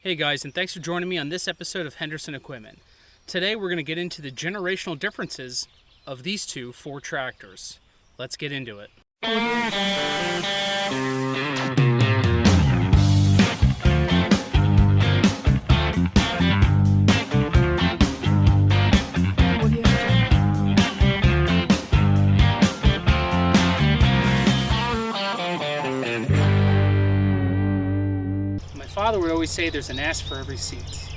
Hey guys, and thanks for joining me on this episode of Henderson Equipment. Today we're going to get into the generational differences of these two Ford tractors. Let's get into it. My father would always say there's an ass for every seat.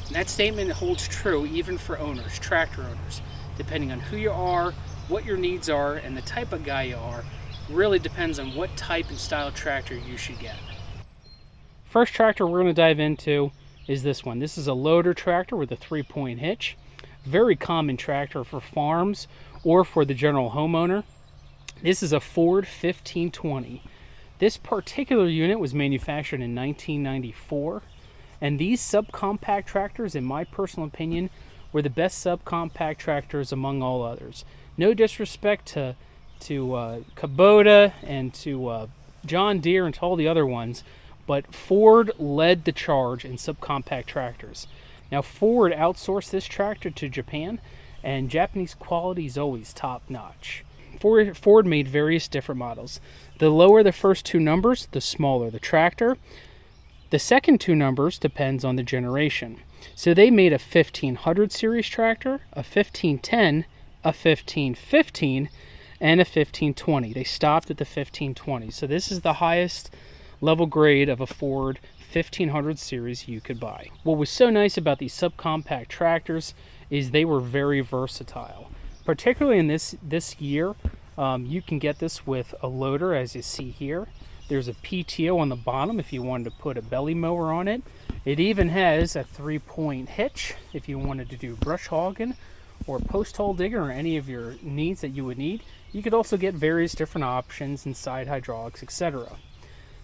And that statement holds true even for owners, tractor owners. Depending on who you are, what your needs are, and the type of guy you are, really depends on what type and style tractor you should get. First tractor we're going to dive into is this one. This is a loader tractor with a 3-point hitch. Very common tractor for farms or for the general homeowner. This is a Ford 1520. This particular unit was manufactured in 1994, and these subcompact tractors, in my personal opinion, were the best subcompact tractors among all others. No disrespect to Kubota and to John Deere and to all the other ones, but Ford led the charge in subcompact tractors. Now, Ford outsourced this tractor to Japan, and Japanese quality is always top-notch. Ford made various different models. The lower the first two numbers, the smaller the tractor. The second two numbers depends on the generation. So they made a 1500 series tractor, a 1510, a 1515, and a 1520. They stopped at the 1520. So this is the highest level grade of a Ford 1500 series you could buy. What was so nice about these subcompact tractors is they were very versatile. Particularly in this year, you can get this with a loader, as you see here. There's a PTO on the bottom if you wanted to put a belly mower on it. It even has a 3-point hitch if you wanted to do brush hogging or post hole digging or any of your needs that you would need. You could also get various different options and side hydraulics, etc.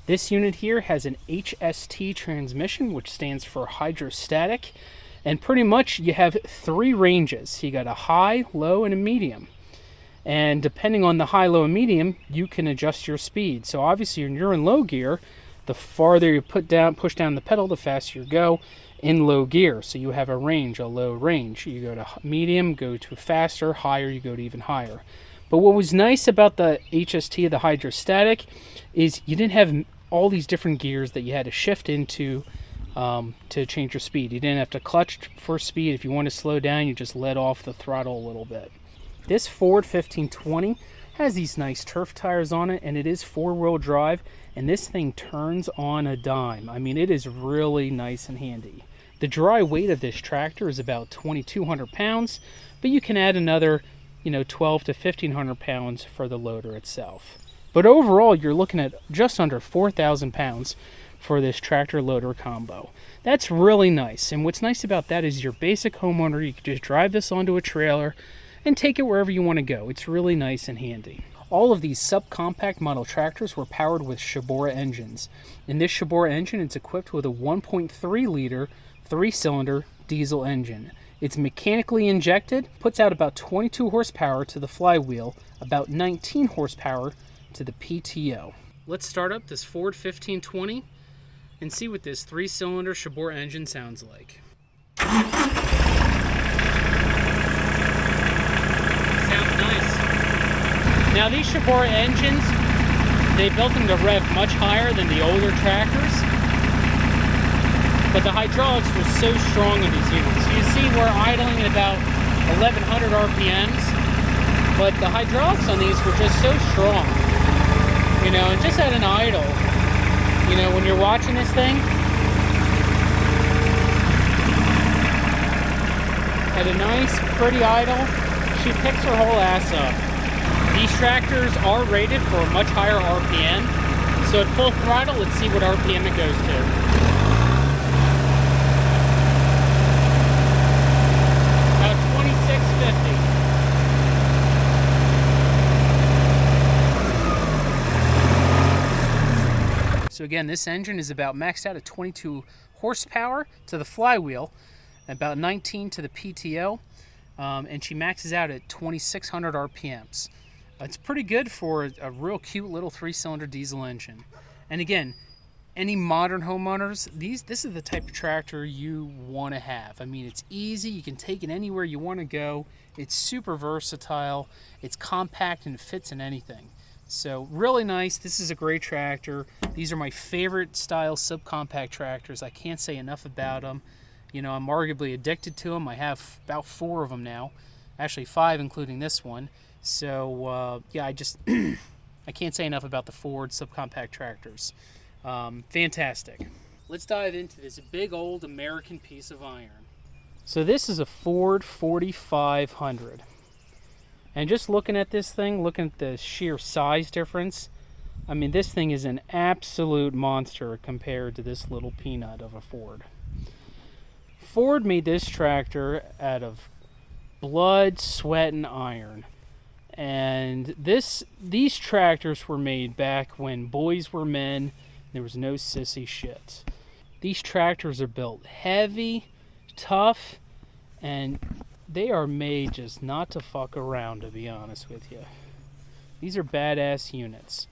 This unit here has an HST transmission, which stands for hydrostatic. And pretty much you have 3 ranges. You got a high, low, and a medium. And depending on the high, low, and medium, you can adjust your speed. So obviously when you're in low gear, the farther you push down the pedal, the faster you go in low gear. So you have a range, a low range. You go to medium, go to faster, higher, you go to even higher. But what was nice about the HST, the hydrostatic, is you didn't have all these different gears that you had to shift into to change your speed. You didn't have to clutch for speed. If you want to slow down, you just let off the throttle a little bit. This Ford 1520 has these nice turf tires on it, and it is 4-wheel drive, and this thing turns on a dime. I mean, it is really nice and handy. The dry weight of this tractor is about 2,200 pounds, but you can add another 12 to 1,500 pounds for the loader itself. But overall, you're looking at just under 4,000 pounds for this tractor loader combo. That's really nice, and what's nice about that is your basic homeowner, you can just drive this onto a trailer and take it wherever you want to go. It's really nice and handy. All of these subcompact model tractors were powered with Shibora engines. In this Shibora engine, it's equipped with a 1.3 liter 3-cylinder diesel engine. It's mechanically injected, puts out about 22 horsepower to the flywheel, about 19 horsepower to the PTO. Let's start up this Ford 1520 and see what this 3-cylinder Shibora engine sounds like. Sounds nice. Now these Shibora engines, they built them to rev much higher than the older tractors, but the hydraulics were so strong in these units. You see we're idling at about 1100 RPMs, but the hydraulics on these were just so strong, and just at an idle, when you're watching this thing, at a nice, pretty idle, she picks her whole ass up. These tractors are rated for a much higher RPM, so at full throttle, let's see what RPM it goes to. About 2650. So again, this engine is about maxed out at 22 horsepower to the flywheel, about 19 to the PTO, and she maxes out at 2600 RPMs. It's pretty good for a real cute little 3-cylinder diesel engine. And again, any modern homeowners, this is the type of tractor you want to have. I mean, it's easy. You can take it anywhere you want to go. It's super versatile. It's compact and it fits in anything. So really nice. This is a great tractor. These are my favorite style subcompact tractors. I can't say enough about them. You know, I'm arguably addicted to them. I have about 4 of them now. Actually 5, including this one. So yeah, I just I can't say enough about the Ford subcompact tractors. Fantastic. Let's dive into this big old American piece of iron. So this is a Ford 4500. And just looking at this thing, looking at the sheer size difference, I mean, this thing is an absolute monster compared to this little peanut of a Ford. Ford made this tractor out of blood, sweat, and iron. And these tractors were made back when boys were men. There was no sissy shit. These tractors are built heavy, tough, and they are made just not to fuck around, to be honest with you. These are badass units.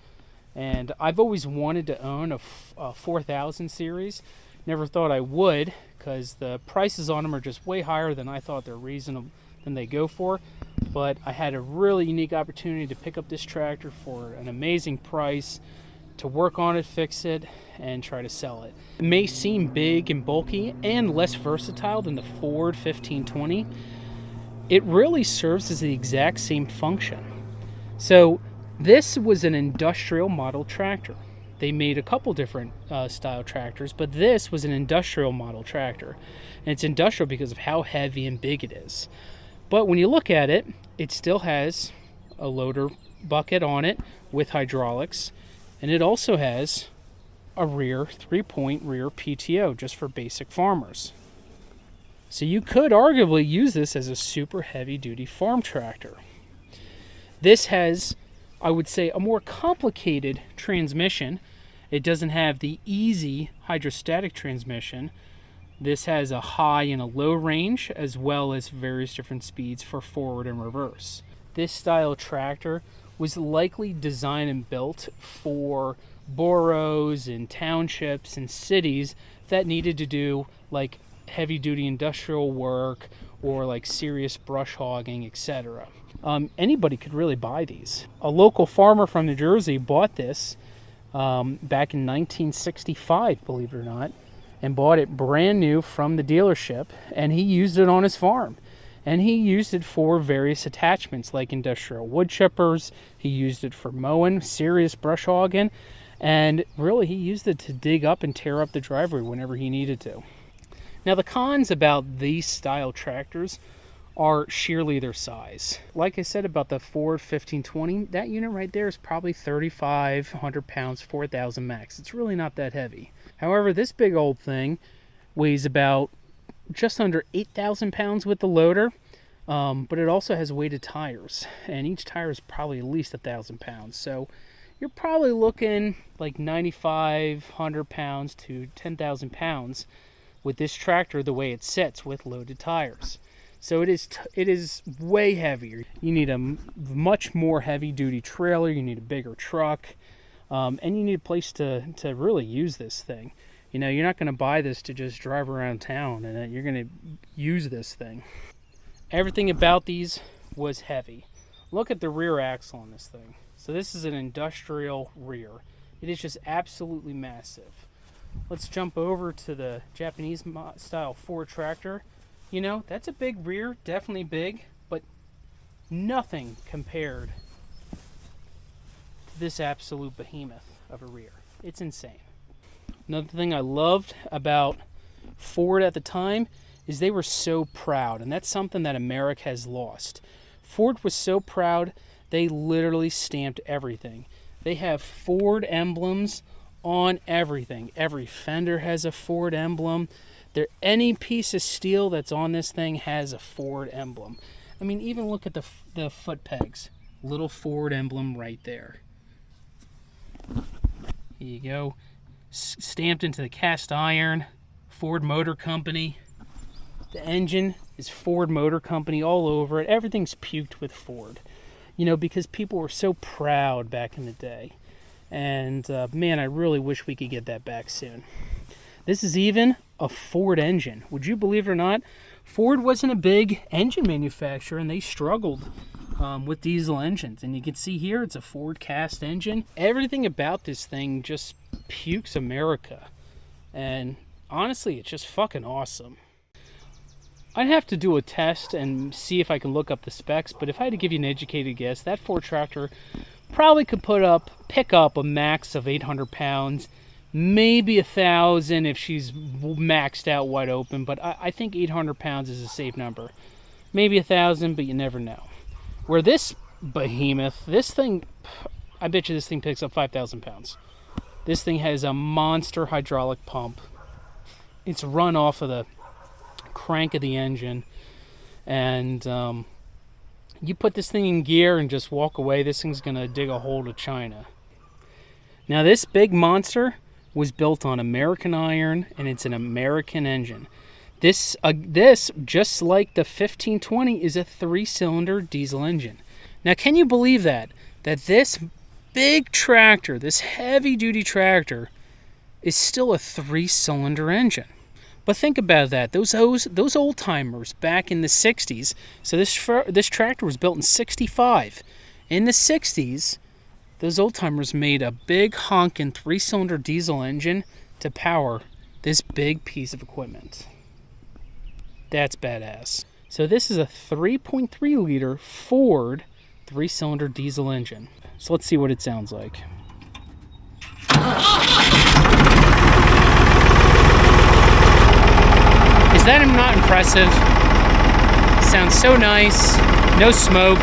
And I've always wanted to own a 4000 series. Never thought I would, because the prices on them are just way higher than I thought they're reasonable than they go for. But I had a really unique opportunity to pick up this tractor for an amazing price, to work on it, fix it, and try to sell it. It may seem big and bulky and less versatile than the Ford 1520. It really serves as the exact same function. So this was an industrial model tractor. They made a couple different style tractors, but this was an industrial model tractor. And it's industrial because of how heavy and big it is. But when you look at it, it still has a loader bucket on it with hydraulics. And it also has a rear 3-point rear PTO just for basic farmers. So you could arguably use this as a super heavy duty farm tractor. This has, I would say, a more complicated transmission. It doesn't have the easy hydrostatic transmission. This has a high and a low range, as well as various different speeds for forward and reverse. This style tractor was likely designed and built for boroughs and townships and cities that needed to do like heavy duty industrial work or like serious brush hogging, etc. Anybody could really buy these. A local farmer from New Jersey bought this back in 1965, believe it or not, and bought it brand new from the dealership, and he used it on his farm. And he used it for various attachments like industrial wood chippers. He used it for mowing, serious brush hogging, and really he used it to dig up and tear up the driveway whenever he needed to. Now the cons about these style tractors are sheerly their size. Like I said about the Ford 1520, that unit right there is probably 3,500 pounds, 4,000 max. It's really not that heavy. However, this big old thing weighs about just under 8,000 pounds with the loader, but it also has weighted tires, and each tire is probably at least 1,000 pounds. So you're probably looking like 9,500 pounds to 10,000 pounds with this tractor the way it sits with loaded tires. So it is way heavier. You need a much more heavy duty trailer, you need a bigger truck, and you need a place to really use this thing. You know, you're not going to buy this to just drive around town, and you're going to use this thing. Everything about these was heavy. Look at the rear axle on this thing. So this is an industrial rear. It is just absolutely massive. Let's jump over to the Japanese style Ford tractor. You know, that's a big rear, definitely big, but nothing compared to this absolute behemoth of a rear. It's insane. Another thing I loved about Ford at the time is they were so proud, and that's something that America has lost. Ford was so proud, they literally stamped everything. They have Ford emblems on everything. Every fender has a Ford emblem. Any piece of steel that's on this thing has a Ford emblem. I mean, even look at the foot pegs. Little Ford emblem right there. Here you go. Stamped into the cast iron. Ford Motor Company. The engine is Ford Motor Company all over it. Everything's puked with Ford. You know, because people were so proud back in the day. And man, I really wish we could get that back soon. This is even a Ford engine. Would you believe it or not? Ford wasn't a big engine manufacturer, and they struggled with diesel engines. And you can see here, it's a Ford cast engine. Everything about this thing just pukes America. And honestly, it's just fucking awesome. I'd have to do a test and see if I can look up the specs, but if I had to give you an educated guess, that Ford tractor probably could pick up a max of 800 pounds, maybe 1,000 if she's maxed out wide open, but I think 800 pounds is a safe number. Maybe 1,000, but you never know. Where this behemoth, this thing, I bet you this thing picks up 5,000 pounds. This thing has a monster hydraulic pump. It's run off of the crank of the engine, and you put this thing in gear and just walk away, this thing's gonna dig a hole to China. Now this big monster was built on American iron, and it's an American engine. This just like the 1520 is a 3-cylinder diesel engine. Now can you believe that this big tractor, this heavy duty tractor, is still a 3-cylinder engine? But think about that. Those old timers back in the 60s. So this tractor was built in 65. In the 60s, those old timers made a big honkin' 3-cylinder diesel engine to power this big piece of equipment. That's badass. So this is a 3.3 liter Ford 3-cylinder diesel engine. So let's see what it sounds like. Is that not impressive? Sounds so nice. No smoke.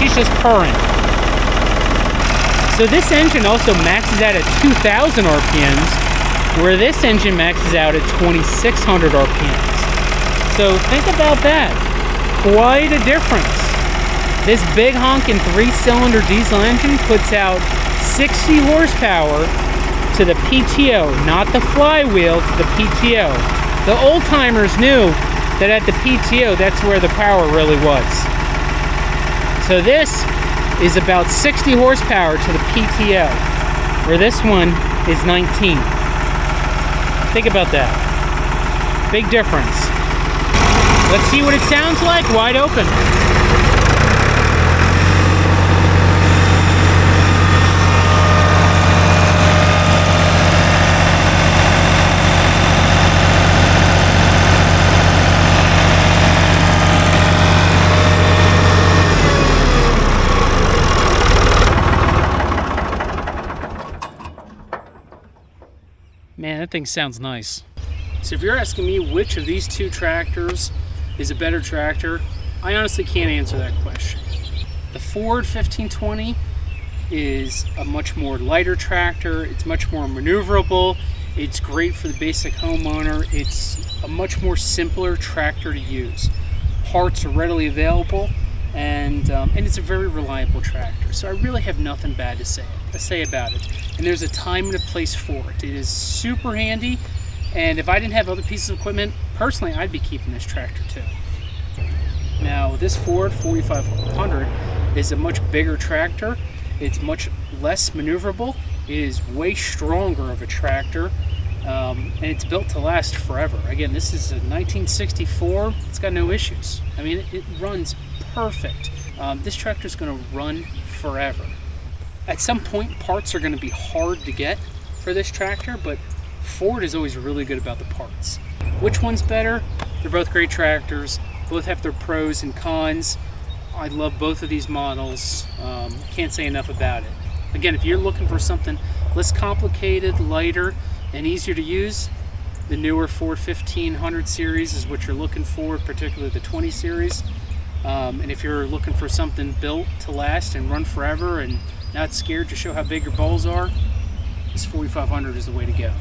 She's just purring. So this engine also maxes out at 2,000 RPMs, where this engine maxes out at 2,600 RPMs. So think about that. Quite a difference. This big honkin' 3-cylinder diesel engine puts out 60 horsepower to the PTO, not the flywheel, to the PTO. The old timers knew that at the PTO, that's where the power really was. So this is about 60 horsepower to the PTO, where this one is 19. Think about that. Big difference. Let's see what it sounds like wide open. Man, that thing sounds nice. So if you're asking me which of these two tractors is a better tractor, I honestly can't answer that question. The Ford 1520 is a much more lighter tractor. It's much more maneuverable. It's great for the basic homeowner. It's a much more simpler tractor to use. Parts are readily available, and it's a very reliable tractor. So I really have nothing bad to say about it. And there's a time and a place for it. It is super handy, and if I didn't have other pieces of equipment, personally, I'd be keeping this tractor too. Now, this Ford 4500 is a much bigger tractor. It's much less maneuverable. It is way stronger of a tractor, and it's built to last forever. Again, this is a 1964. It's got no issues. I mean, it runs perfect. This tractor is going to run forever. At some point, parts are going to be hard to get for this tractor, but Ford is always really good about the parts. Which one's better? They're both great tractors. Both have their pros and cons. I love both of these models. Can't say enough about it. Again, if you're looking for something less complicated, lighter, and easier to use, the newer Ford 1500 series is what you're looking for, particularly the 20 series. And if you're looking for something built to last and run forever and not scared to show how big your balls are, this 4500 is the way to go.